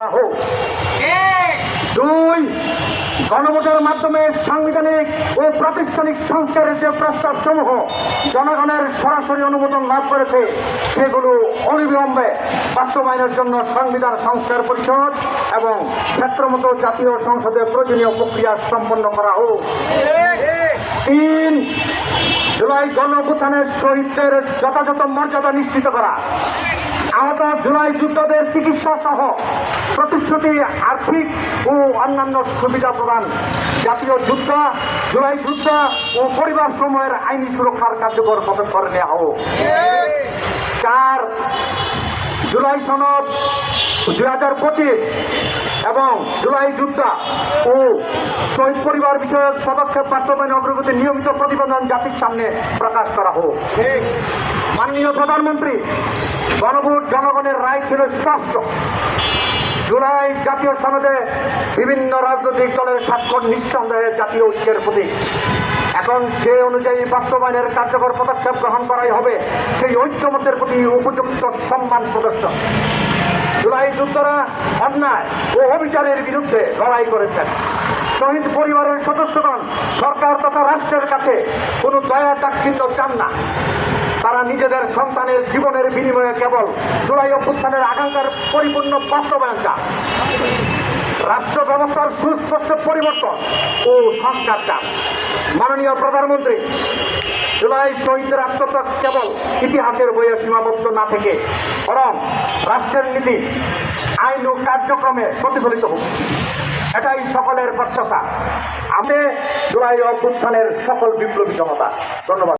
হোক। দুই, গণভোটের মাধ্যমে সাংবিধানিক ও প্রাতিষ্ঠানিক সংস্কারের যে প্রস্তাব সমূহ জনগণের সরাসরি অনুমোদন লাভ করেছে সেগুলো অবিলম্বে বাস্তবায়নের জন্য সংবিধান সংস্কার পরিষদ এবং ক্ষেত্রমতো জাতীয় সংসদে প্রয়োজনীয় প্রক্রিয়া সম্পন্ন করা হোক। তিন, জুলাই গণঅভ্যুত্থানের শহীদদের যথাযথ মর্যাদা নিশ্চিত করা, আহত জুলাই যোদ্ধাদের চিকিৎসা সহ প্রতিশ্রুতি আর্থিক ও অন্যান্য সুবিধা প্রদান, জাতীয় জুলাই যুদ্ধ ও পরিবার সমূহের আইনি সুরক্ষার কার্যকর পদক্ষেপ নেওয়া হোক। চার, জুলাই সনদ 2025 এবং জুলাই যুদ্ধ ও শহীদ পরিবার বিষয়ক পদক্ষেপ বাস্তবায়ন অগ্রগতি নিয়মিত প্রতিবেদন জাতির সামনে প্রকাশ করা হোক। মাননীয় প্রধানমন্ত্রী, গণভোট জনগণের রায় ছিল স্পষ্ট। জুলাই জাতীয় সনদে বিভিন্ন রাজনৈতিক দলের স্বাক্ষর নিঃসন্দেহে জাতীয় ঐক্যের প্রতীক। এখন সে অনুযায়ী বাস্তবায়নের কার্যকর পদক্ষেপ গ্রহণ করাই হবে সেই ঐক্যমতের প্রতি উপযুক্ত সম্মান প্রদর্শন। জুলাই যোদ্ধারা অন্যায় ও অবিচারের বিরুদ্ধে লড়াই করেছেন। শহীদ পরিবারের সদস্যগণ সরকার তথা রাষ্ট্রের কাছে কোনো দয়া দাক্ষিণ্য চান না। তারা নিজেদের সন্তানের জীবনের বিনিময়ে কেবল জুলাই অভ্যুত্থানের আকাঙ্ক্ষার পরিপূর্ণ বাস্তবায়ন চান। রাষ্ট্র ব্যবস্থার সুস্পষ্ট পরিবর্তন ও সংস্কার চান। মাননীয় প্রধানমন্ত্রী, জুলাই শহীদদের আত্মত্যাগ কেবল ইতিহাসের বইয়ে সীমাবদ্ধ না থেকে বরং রাষ্ট্রের নীতি, আইন ও কার্যক্রমে প্রতিফলিত হোক, এটাই সকলের প্রত্যাশা। আমি জুলাই অভ্যুত্থানের সকল বিপ্লবী জনতা। ধন্যবাদ।